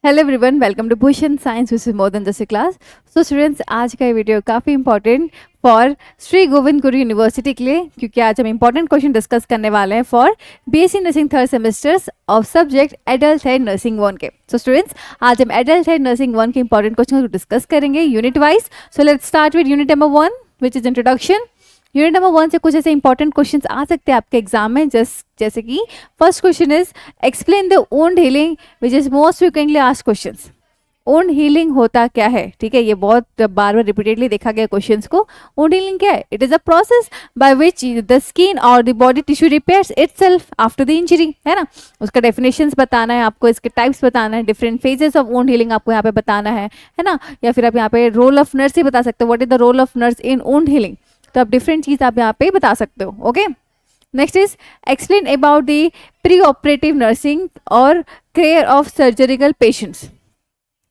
Hello everyone, welcome to Bhushan science which is more than just class. So students, आज का video काफ़ी important for Shri Govind Guru university के लिए, क्योंकि आज हम इंपॉर्टेंट क्वेश्चन डिस्कस करने वाले हैं for BSc nursing third semesters of subject adult head nursing 1 के। सो स्टूडेंट्स, आज हम एडल्ट हेड नर्सिंग 1 के इंपॉर्टेंट क्वेश्चन को डिस्कस करेंगे unit wise. So let's start with unit number 1 which is introduction. Unit number 1 से कुछ ऐसे इंपॉर्टेंट क्वेश्चंस आ सकते हैं आपके एग्जाम में, जैसे कि first question is explain the wound healing which is most frequently asked questions. Wound healing होता क्या है? ठीक है, ये बहुत बार बार रिपीटेडली देखा गया क्वेश्चंस को। वुंड हीलिंग क्या है? It is a process by which the skin और the body tissue repairs itself after the injury, है ना। उसका डेफिनेशंस बताना है आपको, इसके टाइप्स बताना है, different phases of wound healing आपको यहाँ पे बताना है ना। या फिर आप यहाँ पे रोल ऑफ नर्स ही बता सकते हो, what is the role of nurse in wound healing. तो आप डिफरेंट चीज आप यहाँ पे बता सकते हो। Okay, next is explain about the pre operative nursing और केयर ऑफ सर्जरिकल पेशेंट्स।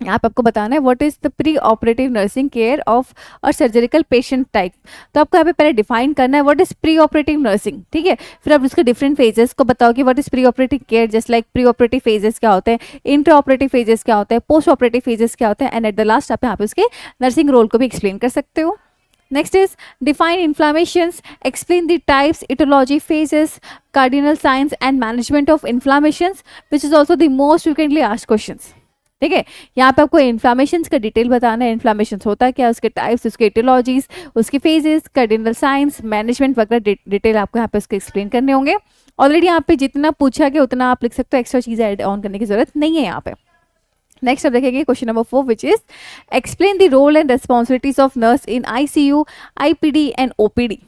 यहाँ पे आपको बताना है what is the pre operative nursing care of और सर्जरिकल पेशेंट टाइप। तो आपको यहाँ पे पहले डिफाइन करना है what is pre operative nursing, ठीक है। फिर आप उसके डिफरेंट फेजेस को बताओ कि what is pre operative care, just like pre operative phases क्या होते हैं, इंट्रा ऑपरेटिव फेजेस क्या होते हैं, पोस्ट ऑपरेटिव फेजेस क्या होते हैं, एंड एट द लास्ट आप यहाँ पे उसके नर्सिंग रोल को भी एक्सप्लेन कर सकते हो। Next is define inflammations, explain the types, etiology, phases, cardinal signs and management of inflammations, which is also the most frequently asked questions. ठीक है, यहाँ पे आपको इन्फ्लामेशंस का डिटेल बताना है, इन्फ्लामेशंस होता क्या, उसके टाइप्स, उसके एटियोलॉजीज, उसके फेजेस, कार्डिनल साइंस, मैनेजमेंट वगैरह डिटेल आपको यहाँ पे उसके एक्सप्लेन करने होंगे। ऑलरेडी यहाँ पे जितना पूछा गया उतना आप लिख सकते हो, एक्स्ट्रा चीज़ ऐड ऑन करने की जरूरत नहीं है यहाँ पे। नेक्स्ट अब देखेंगे question number 4 which is explain the role and responsibilities of nurse in ICU, IPD and OPD.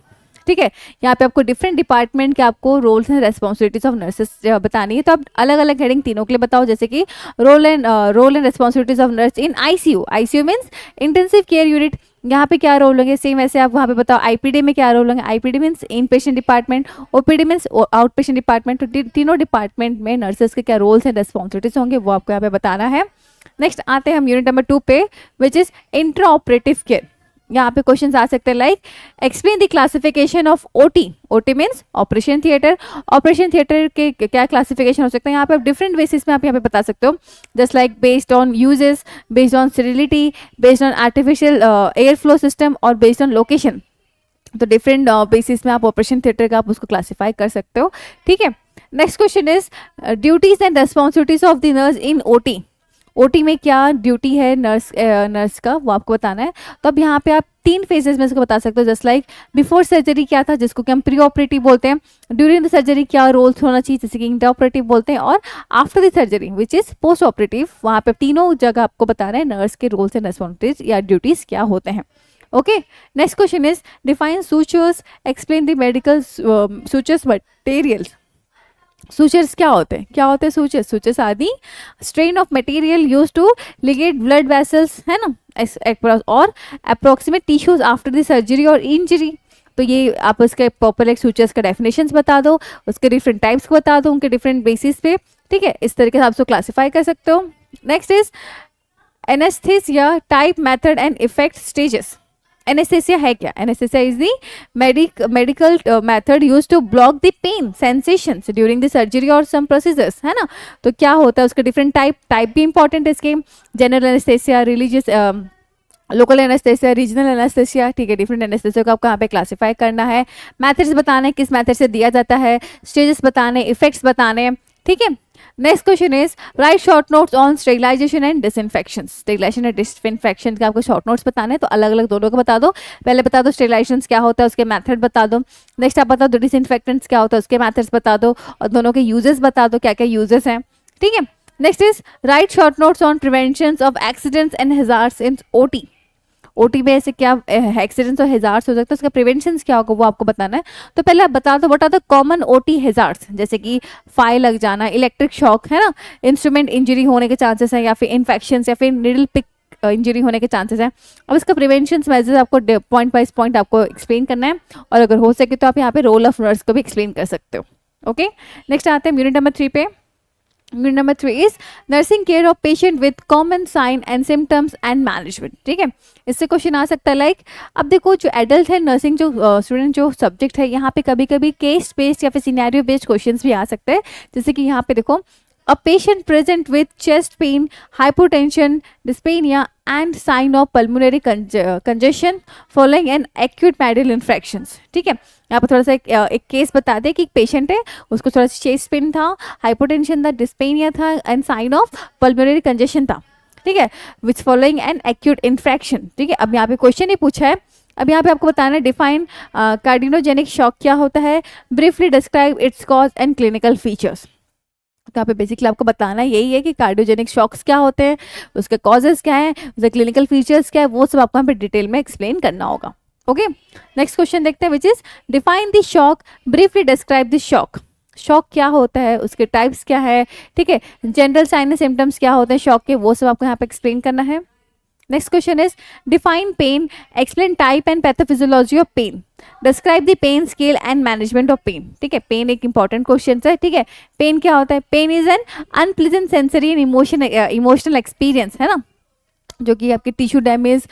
ठीक है, यहाँ पे आपको डिफरेंट डिपार्टमेंट के आपको roles and responsibilities of nurses बतानी है। तो आप अलग अलग हेडिंग तीनों के लिए बताओ, जैसे कि role and responsibilities of nurse in ICU. ICU means intensive care unit, यहाँ पे क्या रोल होंगे, सेम ऐसे आप वहाँ पे बताओ आईपीडी में क्या रोल होंगे। IPD means in patient department, OPD means out patient department. तो तीनों डिपार्टमेंट में नर्सेस के क्या रोल्स एंड रेस्पॉन्सिबिलिटीज होंगे वो आपको यहाँ पे बताना है। नेक्स्ट आते हैं हम यूनिट नंबर 2 पे which is intra operative care. यहाँ पे क्वेश्चंस आ सकते हैं like explain the classification of OT. OT means operation theatre. Operation theatre के क्या क्लासिफिकेशन हो सकते हैं, यहाँ पे आप डिफरेंट बेसिस में आप यहाँ पे बता सकते हो, just like based on uses, based on sterility, based on artificial air flow system और बेस्ड ऑन लोकेशन। तो डिफरेंट बेसिस में आप ऑपरेशन थिएटर का आप उसको क्लासीफाई कर सकते हो, ठीक है। Next question is duties and responsibilities of the nurse in OT. OT में क्या ड्यूटी है नर्स का वो आपको बताना है। तो अब यहाँ पे आप 3 फेजेस में इसको बता सकते हो, जस्ट लाइक बिफोर सर्जरी क्या था जिसको कि हम प्री ऑपरेटिव बोलते हैं, ड्यूरिंग द सर्जरी क्या रोल्स होना चाहिए जैसे कि इंटर ऑपरेटिव बोलते हैं, और after the surgery which is post operative. वहाँ पे तीनों जगह आपको बताना है नर्स के रोल्स एंड रेस्पॉन्सिबिलिटीज या ड्यूटीज क्या होते हैं। Okay, next question is define sutures, explain the medical sutures materials. Sutures क्या होते हैं, क्या होते हैं सूचर्स? सूचर्स आदि strand of material use to ligate blood vessels, है ना, और approximate tissues after the surgery और इंजरी। तो ये आप उसके प्रॉपर एक सूचर्स का डेफिनेशंस बता दो, उसके डिफरेंट टाइप्स को बता दो, उनके डिफरेंट बेसिस पे, ठीक है। इस तरीके से आप उसको क्लासीफाई कर सकते हो। Next is anaesthesia type, method and effect, stages. Anaesthesia है क्या? Anaesthesia is the medical method use to block the pain sensations during the surgery और सम प्रोसीजर्स, है ना। तो क्या होता है उसके डिफरेंट टाइप भी इंपॉर्टेंट है इसके, general anaesthesia, religious, local anaesthesia, regional anaesthesia, ठीक है। डिफरेंट एनेस्थेसिया को आपको यहाँ पे क्लासीफाई करना है, मैथड्स बताने किस मैथड से दिया जाता है, स्टेजेस बताने, इफेक्ट्स बताने, ठीक है। Next question is write short notes on sterilisation and disinfection. Sterilisation and disinfection के आपको शॉर्ट नोट्स बताने हैं, तो अलग अलग दोनों को बता दो। पहले बता दो स्टेरिलाइजेशन क्या होता है, उसके मेथड बता दो। नेक्स्ट आप बता दो डिसइंफेक्टेंट्स क्या होता है, उसके मेथड्स बता दो, और दोनों के यूजेस बता दो, क्या क्या यूजेस हैं, ठीक है। Next is write short notes on prevention of accidents and hazards in OT. OT में ऐसे क्या एक्सीडेंट्स और हेजार्ड्स हो सकते हैं, उसका प्रिवेंशन क्या होगा वो आपको बताना है। तो पहले आप बता दो what are the common OT hazards, जैसे कि फायर लग जाना, इलेक्ट्रिक शॉक, है ना, इंस्ट्रूमेंट इंजरी होने के चांसेस हैं, या फिर इन्फेक्शन या फिर निडल पिक इंजरी होने के चांसेस हैं। अब इसका प्रिवेंशन मेजर्स आपको पॉइंट बाय पॉइंट आपको एक्सप्लेन करना है, और अगर हो सके तो आप यहाँ पे रोल ऑफ नर्स को भी एक्सप्लेन कर सकते हो। ओके, नेक्स्ट आते हैं यूनिट नंबर 3 पे। Unit number 3 is nursing care of patient with common sign and symptoms and management, ठीक है। इससे क्वेश्चन आ सकता है लाइक अब देखो जो एडल्ट है नर्सिंग जो स्टूडेंट जो सब्जेक्ट है, यहाँ पे कभी कभी केस बेस्ड या फिर सिनेरियो बेस्ड क्वेश्चंस भी आ सकते हैं। जैसे कि यहाँ पे देखो a patient present with chest pain, hypotension, dyspnea and sign of pulmonary congestion following an acute medial infections. ठीक है, यहाँ पर थोड़ा सा एक केस बता दें कि एक पेशेंट है, उसको थोड़ा सा चेस्ट पेन था, हाइपोटेंशन था, डिस्पेनिया था and sign of pulmonary congestion था. ठीक है, which following an acute infection. ठीक है, अब यहाँ पे क्वेश्चन ही पूछा है. अब यहाँ पे आपको बताना है डिफाइन कार्डियोजेनिक शॉक क्या होता है, briefly describe it's cause and clinical features. तो यहाँ पे बेसिकली आपको बताना यही है कि कार्डियोजेनिक शॉक्स क्या होते हैं, उसके कॉजेज क्या हैं, उसके क्लिनिकल फीचर्स क्या है, वो सब आपको यहाँ पे डिटेल में एक्सप्लेन करना होगा. ओके, नेक्स्ट क्वेश्चन देखते हैं, which is define the shock, briefly describe the shock. Shock क्या होता है, उसके टाइप्स क्या है. ठीक है, जनरल साइन सिम्टम्स क्या होते हैं शॉक के, वो सब आपको यहाँ पे एक्सप्लेन करना है. Next question is define pain, explain type and pathophysiology of pain, describe the pain scale and management of pain. ठीक है, पेन एक इंपॉर्टेंट क्वेश्चन है. ठीक है, पेन क्या होता है, pain is an unpleasant sensory and emotional experience, है ना, जो कि आपकी टिश्यू डैमेज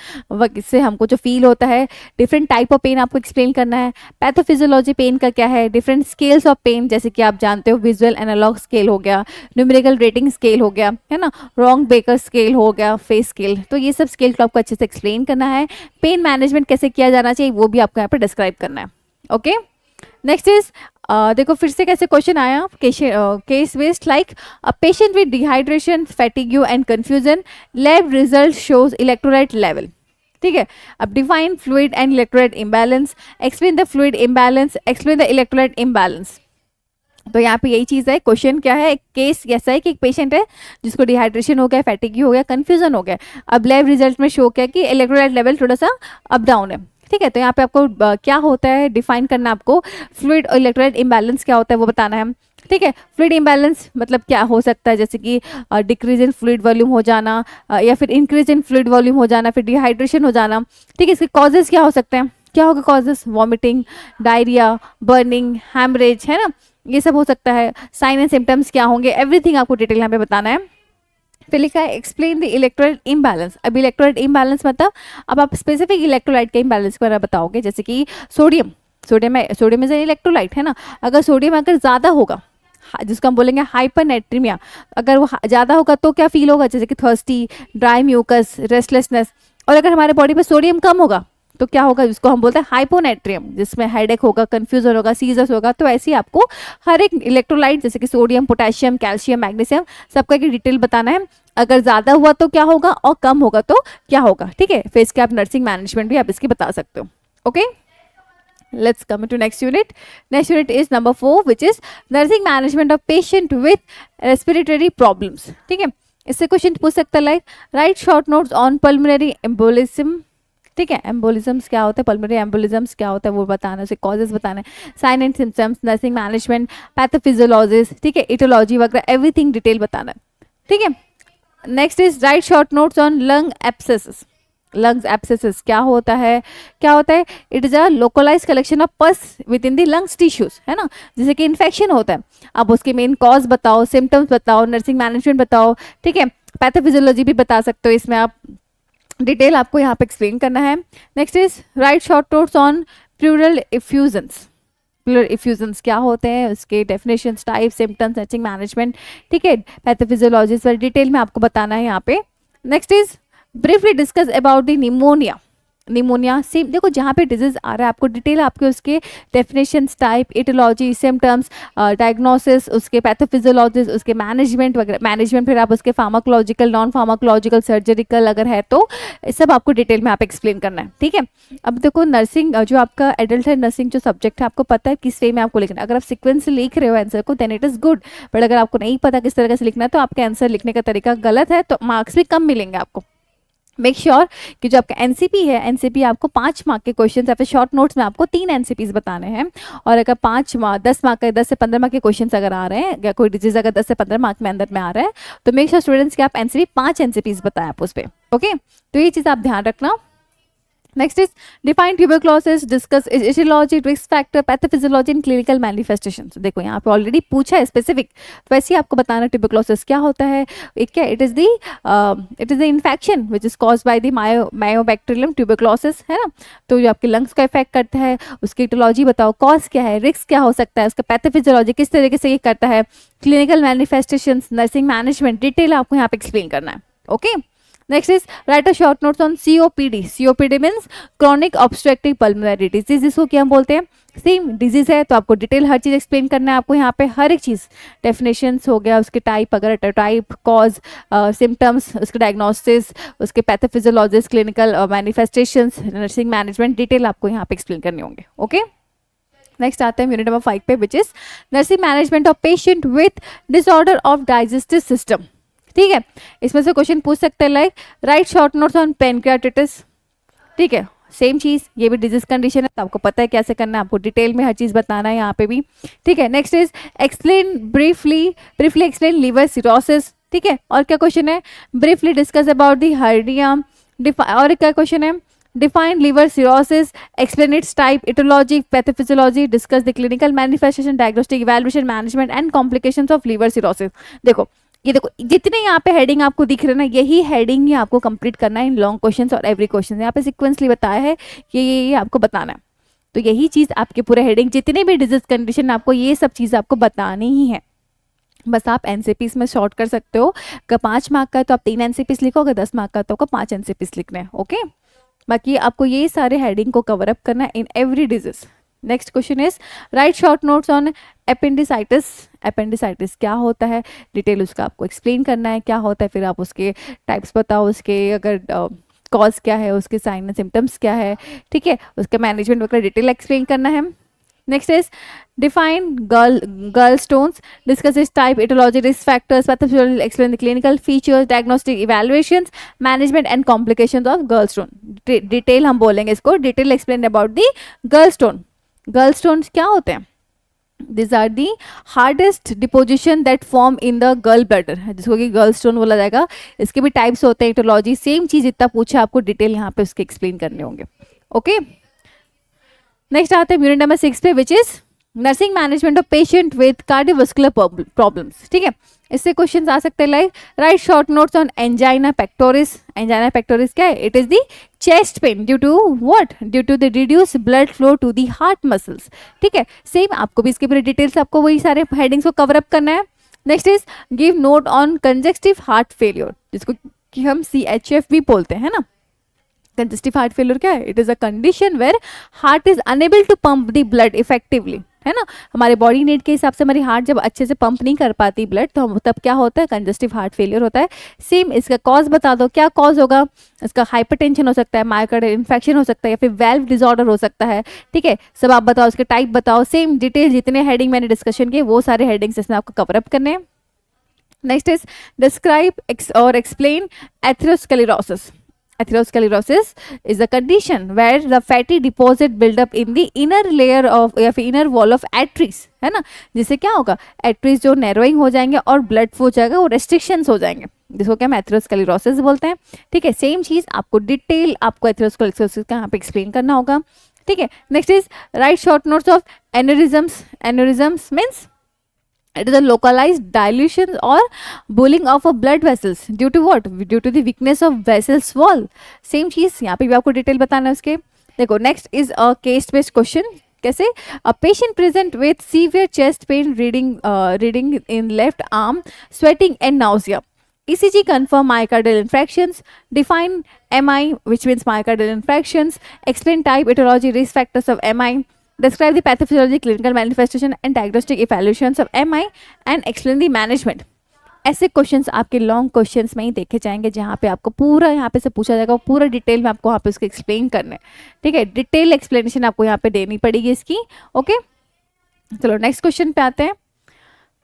से हमको जो फील होता है. डिफरेंट टाइप ऑफ पेन आपको एक्सप्लेन करना है. पैथोफिजियोलॉजी पेन का क्या है, डिफरेंट स्केल्स ऑफ पेन, जैसे कि आप जानते हो विजुअल एनालॉग स्केल हो गया, न्यूमेरिकल रेटिंग स्केल हो गया, है ना, रॉन्ग बेकर स्केल हो गया, फेस स्केल. तो ये सब स्केल को आपको अच्छे से एक्सप्लेन करना है. पेन मैनेजमेंट कैसे किया जाना चाहिए वो भी आपको यहाँ पर डिस्क्राइब करना है. ओके, नेक्स्ट इज देखो फिर से कैसे क्वेश्चन आया, case based like a patient with dehydration, fatigue and confusion, lab result shows electrolyte level. ठीक है, अब define fluid and electrolyte imbalance, explain the fluid imbalance, explain the electrolyte imbalance. तो यहाँ पे यही चीज़ है. क्वेश्चन क्या है, एक केस ऐसा है कि एक पेशेंट है जिसको डिहाइड्रेशन हो गया, फैटिग्यू हो गया, कंफ्यूजन हो गया. अब लैब रिजल्ट में शो किया कि इलेक्ट्रोलाइट लेवल थोड़ा सा अप डाउन है. ठीक है, तो यहाँ पे आपको क्या होता है डिफाइन करना, आपको फ्लूइड और इलेक्ट्रोलाइट इम्बैलेंस क्या होता है वो बताना है. ठीक है, फ्लूइड इम्बैलेंस मतलब क्या हो सकता है, जैसे कि डिक्रीज इन फ्लूइड वॉल्यूम हो जाना, या फिर इंक्रीज इन फ्लूइड वॉल्यूम हो जाना, फिर डिहाइड्रेशन हो जाना. ठीक है, इसके कॉजेज क्या हो सकते हैं, क्या होगा causes, vomiting, diarrhoea, burning, haemorrhage, है ना, ये सब हो सकता है. साइन एंड सिम्टम्स क्या होंगे, एवरीथिंग आपको डिटेल यहाँ पे बताना है. फिर लिखा है एक्सप्लेन द इलेक्ट्रोलाइट इम्बैलेंस. अब इलेक्ट्रोलाइट इम्बैलेंस मतलब अब आप स्पेसिफिक इलेक्ट्रोलाइट के इम्बैलेंस के बारे में बताओगे, जैसे कि सोडियम इज एन इलेक्ट्रोलाइट, है ना. अगर सोडियम अगर ज़्यादा होगा, जिसको हम बोलेंगे हाइपरनेट्रीमिया, अगर वो ज़्यादा होगा तो क्या फील होगा, जैसे कि थर्स्टी, ड्राई म्यूकस, रेस्टलेसनेस. और अगर हमारे बॉडी पे सोडियम कम होगा तो क्या होगा, जिसको हम बोलते हैं हाइपोनेट्रियम, जिसमें हेडेक होगा, कंफ्यूजन होगा, सीजर्स होगा. तो ऐसे ही आपको हर एक इलेक्ट्रोलाइट जैसे कि सोडियम, पोटेशियम, कैल्शियम, मैग्नीशियम सबका एक डिटेल बताना है. अगर ज़्यादा हुआ तो क्या होगा और कम होगा तो क्या होगा. ठीक है, फिर इसके आप नर्सिंग मैनेजमेंट भी आप इसकी बता सकते हो. Okay, let's come to next unit. Next unit is number 4, which is nursing management of patient with respiratory problems. ठीक है, इससे क्वेश्चन पूछ सकता है like write short notes on pulmonary embolism. ठीक है, एम्बोलिज्म्स क्या होता है, पल्मोनरी एम्बोलिज्म्स क्या होता है वो बताना है, उसे कॉजेज बताना है, sign and symptoms, nursing management, pathophysiologist, ठीक है, इटोलॉजी वगैरह एवरीथिंग डिटेल बताना है. ठीक है, next is write short notes on lung abscesses. Lungs abscesses क्या होता है, it is a localise collection of पस with in the lungs tissues, है ना, जैसे कि इन्फेक्शन होता है. अब उसके मेन कॉज बताओ, सिम्टम्स बताओ, नर्सिंग मैनेजमेंट बताओ. ठीक है, पैथोफिजियोलॉजी भी बता सकते हो, इसमें आप डिटेल आपको यहाँ पे एक्सप्लेन करना है. Next is write short notes on pleural effusions. Pleural effusions क्या होते हैं, उसके definitions, type, symptoms, nursing management. ठीक है, पैथोफिजियोलॉजी पर डिटेल में आपको बताना है यहाँ पे. Next is briefly discuss about the pneumonia. Same देखो जहाँ पे डिजीज आ रहा है आपको डिटेल आपके उसके definitions, type, aetiology, symptoms, diagnosis, उसके पैथोफिजियोलॉजिस्ट, उसके मैनेजमेंट वगैरह, मैनेजमेंट फिर आप उसके फार्माकोलॉजिकल, नॉन फार्माकोलॉजिकल, सर्जरिकल अगर है तो सब आपको डिटेल में आप एक्सप्लेन करना है. ठीक है, अब देखो नर्सिंग जो आपका एडल्ट है, नर्सिंग जो सब्जेक्ट है आपको पता है किस वे में आपको लिखना है. अगर आप सीक्वेंस से लिख रहे हो आंसर को then it is good, but अगर आपको नहीं पता किस तरह से लिखना है तो आपका आंसर लिखने का तरीका गलत है तो मार्क्स भी कम मिलेंगे आपको. मेक श्योर कि जो आपका एनसीपी है, एनसीपी आपको 5 मार्क के क्वेश्चन या फिर शॉर्ट नोट्स में आपको 3 एनसीपीज बताने हैं. और अगर 10 मार्क का 10 से 15 मार्क के क्वेश्चन अगर आ रहे हैं या कोई डिजीज अगर 10 से 15 मार्क में अंदर में आ रहा है तो मेक श्योर स्टूडेंट्स कि आप एनसीपी 5 एनसीपीज बताएं आप उस पर. ओके, तो ये चीज़ आप ध्यान रखना. Next is define tuberculosis, discuss aetiology, risk factor, pathophysiology and clinical manifestations. देखो यहाँ पे ऑलरेडी पूछा है स्पेसिफिक, तो वैसे ही आपको बताना ट्यूबरक्लोसिस क्या होता है। एक क्या, it is the infection which is cause by the Mycobacterium tuberculosis, है ना। तो जो आपके लंग्स को इफेक्ट करता है, उसकी एटियोलॉजी बताओ, कॉज क्या है, रिस्क क्या हो सकता है, उसका पैथोफिजियोलॉजी किस तरीके से ये करता है, clinical manifestations, nursing management, detail आपको यहाँ पे एक्सप्लेन करना है। Okay, next is right a short notes on COPD. COPD means chronic obstructive pulmonary disease, जिसको क्या हम बोलते हैं, सेम डिजीज है, तो आपको डिटेल हर चीज़ एक्सप्लेन करना है आपको यहाँ पे, हर एक चीज़, डेफिनेशंस हो गया, उसके टाइप, अगर टाइप, कॉज, सिम्टम्स, उसके डायग्नोसिस, उसके pathophysiologist, clinical manifestations, nursing management, detail आपको यहाँ पे एक्सप्लेन करने होंगे। ओके, नेक्स्ट आते हैं यूनिट नंबर 5 पे, which is nursing management of patient with disorder of digestive system. ठीक है, इसमें से क्वेश्चन पूछ सकते हैं like write short notes on pancreatitis. ठीक है, सेम चीज़, ये भी डिजीज कंडीशन है, तो आपको पता है कैसे करना है, आपको डिटेल में हर चीज़ बताना है यहाँ पे भी। ठीक है, next is explain briefly explain liver cirrhosis. ठीक है, और क्या क्वेश्चन है, briefly discuss about the hernia. और क्या क्वेश्चन है, define liver cirrhosis, explain it's type, aetiology, pathophysiology, discuss the clinical manifestation, diagnostic, evaluation, management and complications of liver cirrhosis. देखो ये देखो, जितने यहाँ पे हेडिंग आपको दिख रहे हैं ना, यही हेडिंग ही आपको कंप्लीट करना है इन लॉन्ग क्वेश्चंस और एवरी क्वेश्चन। यहाँ पे सीक्वेंसली बताया है कि ये आपको बताना है, तो यही चीज़ आपके पूरे हेडिंग, जितने भी डिजीज कंडीशन, आपको ये सब चीज़ आपको बतानी ही है। बस आप एनसीपीस में शॉर्ट कर सकते हो, अगर 5 मार्क का है तो आप 3 एनसीपीस लिखो, अगर 10 मार्क का तो आपको 5 एनसीपीस लिखने हैं। ओके, बाकी आपको ये सारे हेडिंग को कवर अप करना है in every disease. Next question is write short notes on appendicitis. Appendicitis क्या होता है, डिटेल उसका आपको एक्सप्लेन करना है क्या होता है, फिर आप उसके टाइप्स बताओ, उसके अगर कॉज क्या है, उसके साइन एंड सिम्टम्स क्या है, ठीक है, उसका मैनेजमेंट वगैरह डिटेल एक्सप्लेन करना है। Next is define gallstones, discuss its type, etiology, risk factors, pathophysiology, explain the clinical features, diagnostic evaluations, management and complications of gallstone. Detail हम बोलेंगे इसको, detail explain about the gallstone. gallstones क्या होते हैं, These are the hardest deposition that form in the gall bladder, जिसको कि gallstone बोला जाएगा। इसके भी टाइप्स होते हैं, इटोलॉजी, सेम चीज इतना पूछा, आपको डिटेल यहाँ पे उसके एक्सप्लेन करने होंगे। ओके, नेक्स्ट आते हैं यूनिट नंबर 6 पे, which is nursing management of patient with cardiovascular problems. ठीक है, इससे क्वेश्चन आ सकते हैं like write short notes on angina pectoris. Angina pectoris क्या है, it is the chest pain due to what, due to the reduce blood flow to the heart muscles. ठीक है, सेम आपको भी इसके पूरे डिटेल्स, आपको वही सारे हेडिंग्स को कवर अप करना है। Next is give note on congestive heart failure, जिसको कि हम CHF भी बोलते हैं ना। कंजेस्टिव हार्ट फेलियर क्या है, it is a condition where heart is unable to pump the blood effectively, है ना। हमारे बॉडी नीड के हिसाब से हमारी हार्ट जब अच्छे से पंप नहीं कर पाती ब्लड, तो हम तब क्या होता है, कंजेस्टिव हार्ट फेलियर होता है। सेम इसका कॉज बता दो, क्या कॉज होगा, इसका हाइपरटेंशन हो सकता है, मायोकार्डियल इन्फेक्शन हो सकता है, या फिर वेल्व डिसऑर्डर हो सकता है। ठीक है, सब आप बताओ, उसके टाइप बताओ, सेम डिटेल जितने हेडिंग मैंने डिस्कशन किए वो सारे हेडिंग्स इसमें आपको कवर अप करने हैं। नेक्स्ट इज डिस्क्राइब और explain atherosclerosis. Atherosclerosis is a condition where the fatty deposit build up in the inner layer of या फिर inner wall of arteries, है ना, जिससे क्या होगा, arteries जो narrowing हो जाएंगे और blood flow जाएगा, वो restrictions हो जाएंगे, जिसको क्या हम atherosclerosis बोलते हैं। ठीक है, सेम चीज़ आपको डिटेल आपको atherosclerosis का यहाँ पे एक्सप्लेन करना होगा। ठीक है, next is write short notes of aneurysms. Aneurysms means it is a localized dilution or bullying of a blood vessels due to what, due to the weakness of vessels wall। Same चीज यहाँ पे भी आपको detail बताना है उसके। देखो, next is a case based question. कैसे, a patient present with severe chest pain, reading in left arm, sweating and nausea, ECG confirm myocardial infarctions, define MI which means myocardial infarctions, explain type, etiology, risk factors of MI, describe the pathophysiology, clinical manifestation and diagnostic evaluations of MI and explain the management। ऐसे questions आपके long questions में ही देखे जाएंगे, जहाँ पे आपको पूरा यहाँ पे से पूछा जाएगा, पूरा डिटेल में आपको वहाँ पे उसको एक्सप्लेन करना है। ठीक है, डिटेल एक्सप्लेनेशन आपको यहाँ पे देनी पड़ेगी इसकी। ओके, चलो नेक्स्ट क्वेश्चन पे आते हैं।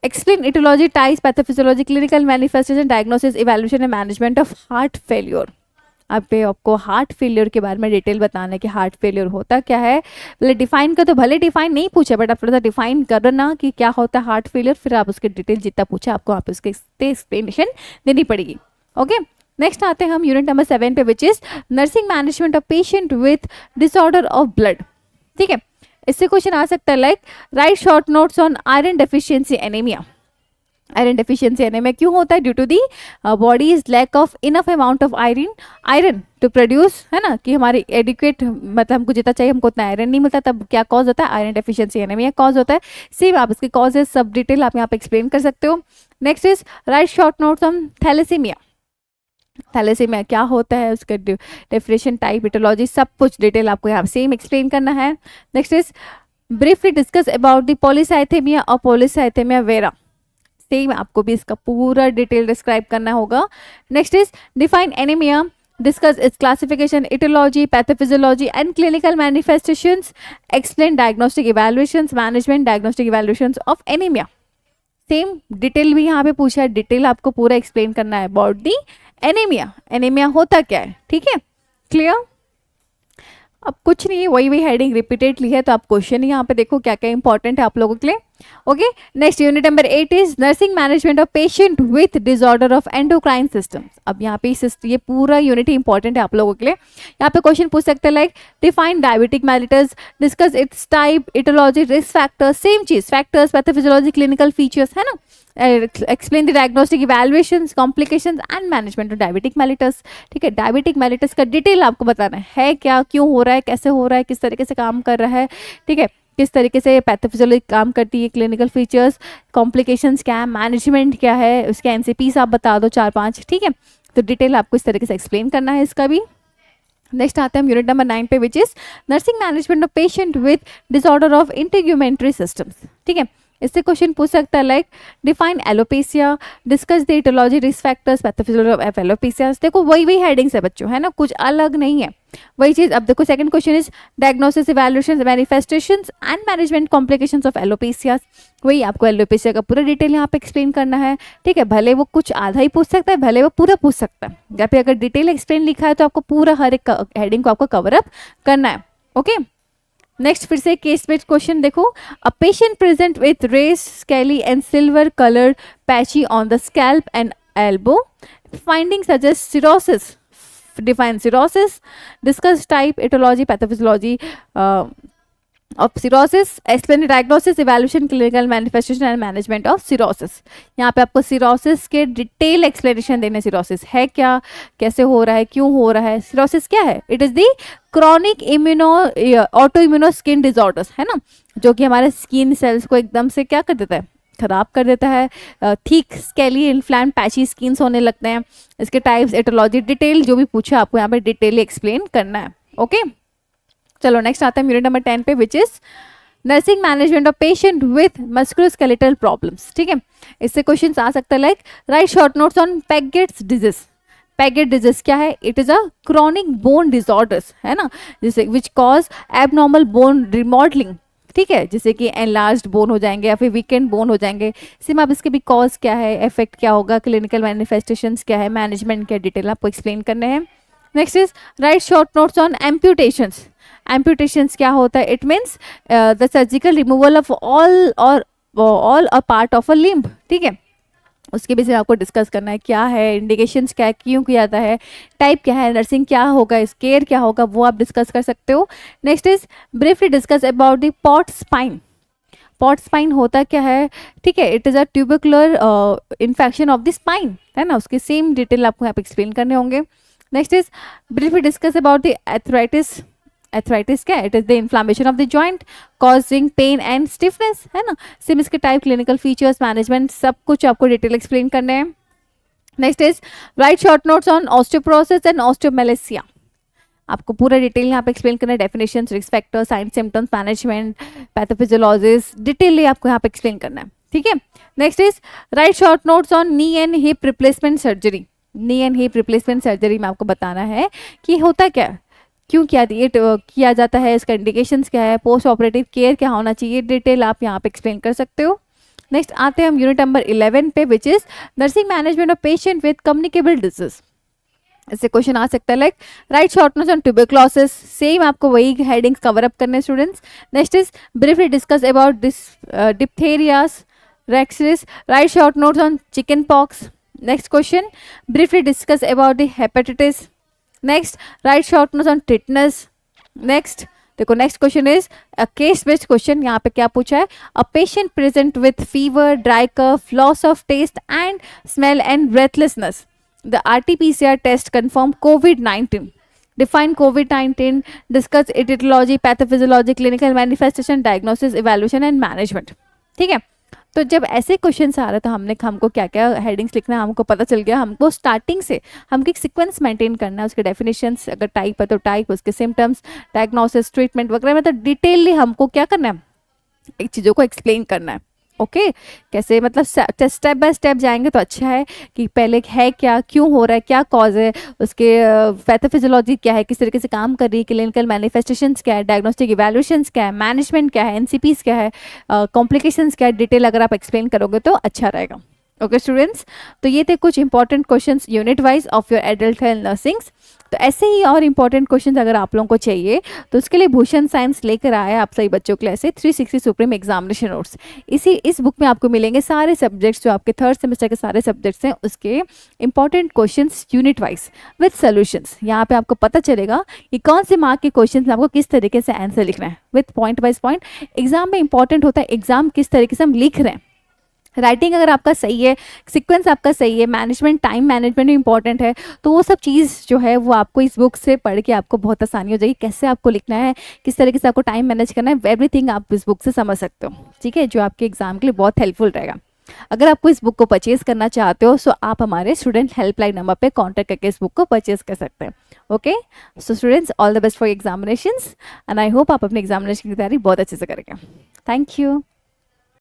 Explain aetiology, types, pathophysiology, clinical manifestation, diagnosis, evaluation and management of heart failure. अब पे आपको हार्ट फेलियर के बारे में डिटेल बताना है कि हार्ट फेलियर होता क्या है। पहले डिफाइन कर, तो भले डिफाइन नहीं पूछे, बट आप थोड़ा सा डिफाइन करना कि क्या होता है हार्ट फेलियर, फिर आप उसके डिटेल जितना पूछा आपको आप उसके एक्सप्लेनेशन देनी पड़ेगी। ओके, नेक्स्ट आते हैं हम यूनिट नंबर 7 पे, which is nursing management of patient with disorder of blood. ठीक है, इससे क्वेश्चन आ सकता है like write short notes on iron deficiency anaemia. Iron deficiency anaemia क्यों होता है? Due to the body is lack of enough amount of iron to produce, है ना, कि हमारी एडिक्वेट, मतलब हमको जितना चाहिए हमको उतना आयरन नहीं मिलता, तब क्या कॉज होता है? आयरन डेफिशिएंसी एनीमिया कॉज होता है। सेम आप इसके कॉजेज सब डिटेल आप यहाँ पे एक्सप्लेन कर सकते हो। Next is write short notes on thalassaemia. Thalassaemia क्या होता है, उसका डेफिनेशन, टाइप, इटोलॉजी, सब कुछ डिटेल आपको यहाँ सेम एक्सप्लेन करना है। Next is briefly discuss about the polycythaemia और पॉलीसाइथेमिया वेरा। सेम आपको भी इसका पूरा डिटेल डिस्क्राइब करना होगा। Next is define anaemia, discuss its classification, etiology, pathophysiology and clinical manifestations, explain diagnostic evaluations, management, diagnostic evaluations of anemia। Same detail भी यहाँ पे पूछा है, डिटेल आपको पूरा एक्सप्लेन करना है अबाउट दी एनीमिया। एनीमिया होता क्या है, ठीक है, क्लियर। अब कुछ नहीं है, वही हेडिंग रिपीटेडली है, तो आप क्वेश्चन यहाँ पे देखो क्या क्या इंपॉर्टेंट है आप लोगों के लिए। Okay, next unit number 8 is nursing management of patient with disorder of endocrine system. अब यहाँ पे ये पूरा यूनिट ही इंपॉर्टेंट है आप लोगों के लिए। यहाँ पे क्वेश्चन पूछ सकते हैं like define diabetic mellitus, discuss it's type, aetiology, risk factors, same चीज, फैक्टर्स, पैथोफिजियोलॉजी, क्लिनिकल फीचर्स, है ना, explain the diagnostic evaluations, complications and management of diabetic mellitus. ठीक है, डायबिटिक मेलिटस का डिटेल आपको बताना है क्या, क्यों हो रहा है, कैसे हो रहा है, किस तरीके से काम कर रहा है, ठीक है, किस तरीके से पैथोफिजियोलॉजी काम करती है, क्लिनिकल फीचर्स, कॉम्प्लिकेशंस क्या है, मैनेजमेंट क्या है, उसके एनसीपीस आप बता दो 4-5। ठीक है, तो डिटेल आपको इस तरीके से एक्सप्लेन करना है इसका भी। नेक्स्ट आते हैं हम यूनिट नंबर 9 पे, which is nursing management of patient with disorder of integumentary systems. ठीक है, इससे क्वेश्चन पूछ सकता है like define alopecia, discuss the aetiology, risk factors, pathophysiology of alopecia. देखो वही हेडिंग्स है बच्चों, है ना, कुछ अलग नहीं है, वही चीज। अब देखो second question is diagnosis, evaluation, manifestations and management complications of alopecia. वही आपको एलोपेसिया का पूरा डिटेल यहाँ पे एक्सप्लेन करना है। ठीक है, भले वो कुछ आधा ही पूछ सकता है, भले वो पूरा पूछ सकता है, या फिर अगर डिटेल एक्सप्लेन लिखा है तो आपको पूरा हर एक हेडिंग को आपको कवर अप करना है। ओके, नेक्स्ट फिर से केस बेस्ड क्वेश्चन देखो। A patient present with rash, scaly and silver coloured patchy on the scalp and elbow, finding suggest cirrhosis, define cirrhosis, discuss type, etiology, pathophysiology of cirrhosis, explain the diagnosis, evaluation, clinical manifestation and management of cirrhosis। यहाँ पे आपको cirrhosis के detail explanation देने, cirrhosis है क्या, कैसे हो रहा है, क्यों हो रहा है, cirrhosis क्या है, it is the chronic auto immuno skin disorders, है ना, जो कि हमारे स्किन सेल्स को एकदम से क्या कर देता है, खराब कर देता है, थिक स्केली इन्फ्लैम पैची स्किन्स होने लगते हैं। इसके टाइप्स, एटोलॉजी, डिटेल जो भी पूछा आपको यहाँ पे डिटेल एक्सप्लेन करना है। ओके, चलो नेक्स्ट आता है यूनिट नंबर 10 पे, which is nursing management of patient with musculoskeletal problems. ठीक है, इससे क्वेश्चन आ सकता है like write short notes on Paget's disease. Paget disease क्या है? It is a chronic bone disorders, है ना, जिसे which cause abnormal bone remodelling. ठीक है, जैसे कि एनलार्ज्ड बोन हो जाएंगे या फिर वीकेंड बोन हो जाएंगे। सिम आप इसके भी कॉज क्या है, इफेक्ट क्या होगा, क्लिनिकल मैनिफेस्टेशंस क्या है, मैनेजमेंट क्या, डिटेल आपको एक्सप्लेन करने हैं। Next is write short notes on amputations. Amputations क्या होता है? It means the surgical removal of all a part of a limb. ठीक है, उसके बेसिस आपको डिस्कस करना है क्या है, इंडिकेशंस क्या है, क्यों किया जाता है, टाइप क्या है, नर्सिंग क्या होगा, केयर क्या होगा, वो आप डिस्कस कर सकते हो। Next is briefly discuss about the pot spine. Pot spine होता क्या है? ठीक है, it is a tubercular infection of the spine, है ना, उसके सेम डिटेल आपको यहाँ पे एक्सप्लेन करने होंगे। Next is briefly discuss about the arthritis. Arthritis क्या है? It is the inflammation of the joint causing pain and stiffness, है ना। सिम इसके टाइप, क्लिनिकल फीचर्स, मैनेजमेंट, सब कुछ आपको डिटेल एक्सप्लेन करने हैं। Next is write short notes on osteoporosis and osteomalacia. आपको पूरा डिटेल यहाँ पे एक्सप्लेन करना है, definition, risk factor, sign symptoms, management, pathophysiologies, detail आपको यहाँ पे एक्सप्लेन करना है। ठीक है, next is write short notes on knee and hip replacement surgery. Knee and hip replacement surgery में आपको बताना है कि होता क्या है, क्यों किया जाता है, इसका इंडिकेशंस क्या है, पोस्ट ऑपरेटिव केयर क्या होना चाहिए, डिटेल आप यहाँ पे एक्सप्लेन कर सकते हो। नेक्स्ट आते हैं हम यूनिट नंबर 11 पे, which is nursing management of patient with communicable disease. इससे क्वेश्चन आ सकता है like write short notes on tuberculosis. Same आपको वही हेडिंग्स कवर अप करने students. Next is briefly discuss about this diphtherias, rexis. Write short notes on chicken pox. Next question, briefly discuss about the hepatitis. Next, write short notes on tetanus. Next देखो, next question is a case based question. यहाँ पे क्या पूछा है, a patient present with fever, dry cough, loss of taste and smell and breathlessness. The RT-PCR test confirm COVID-19. Define COVID-19, discuss etiology, pathophysiology, clinical manifestation, diagnosis, evaluation and management. ठीक है, तो जब ऐसे क्वेश्चन आ रहे तो हमको क्या क्या हेडिंग्स लिखना है हमको पता चल गया. हमको स्टार्टिंग से हमको एक सीक्वेंस मेंटेन करना है, उसके डेफिनेशंस, अगर टाइप है तो टाइप, उसके सिम्टम्स, डायग्नोसिस, ट्रीटमेंट वगैरह, मतलब डिटेलली हमको क्या करना है, एक चीज़ों को एक्सप्लेन करना है. ओके कैसे, मतलब स्टेप बाय स्टेप जाएंगे तो अच्छा है कि पहले है क्या, क्यों हो रहा है, क्या कॉज है, उसके पैथोफिजियोलॉजी क्या है, किस तरीके से काम कर रही है, क्लिनिकल मैनिफेस्टेशंस क्या है, डायग्नोस्टिक इवैल्यूएशंस क्या है, मैनेजमेंट क्या है, एनसीपीज क्या है, कॉम्प्लिकेशंस क्या है, डिटेल अगर आप एक्सप्लेन करोगे तो अच्छा रहेगा. ओके स्टूडेंट्स, तो ये थे कुछ important questions unit wise of your adult health nursings. तो ऐसे ही और इंपॉर्टेंट क्वेश्चंस अगर आप लोगों को चाहिए तो उसके लिए भूषण साइंस लेकर आया है आप सभी बच्चों के लिए ऐसे 360 सुप्रीम एग्जामिनेशन नोट्स. इस बुक में आपको मिलेंगे सारे सब्जेक्ट्स, जो आपके थर्ड सेमेस्टर के सारे सब्जेक्ट्स हैं, उसके important questions unit wise with solutions. यहाँ पे आपको पता चलेगा कि कौन से मार्क के क्वेश्चन आपको किस तरीके से आंसर लिखना है with point wise point. Exam में इंपॉर्टेंट होता है एग्जाम किस तरीके से हम लिख रहे हैं. राइटिंग अगर आपका सही है, सीक्वेंस आपका सही है, मैनेजमेंट, टाइम मैनेजमेंट भी इंपॉर्टेंट है, तो वो सब चीज़ जो है वो आपको इस बुक से पढ़ के आपको बहुत आसानी हो जाएगी. कैसे आपको लिखना है, किस तरीके से आपको टाइम मैनेज करना है, एवरीथिंग आप इस बुक से समझ सकते हो. ठीक है, जो आपके एग्जाम के लिए बहुत हेल्पफुल रहेगा. अगर आपको इस बुक को परचेज करना चाहते हो सो आप हमारे स्टूडेंट हेल्पलाइन नंबर पे कांटेक्ट करके इस बुक को परचेज कर सकते हैं. Okay, so students, all the best for examinations and I hope आप अपने एग्जामिनेशन की तैयारी बहुत अच्छे से करेंगे. Thank you.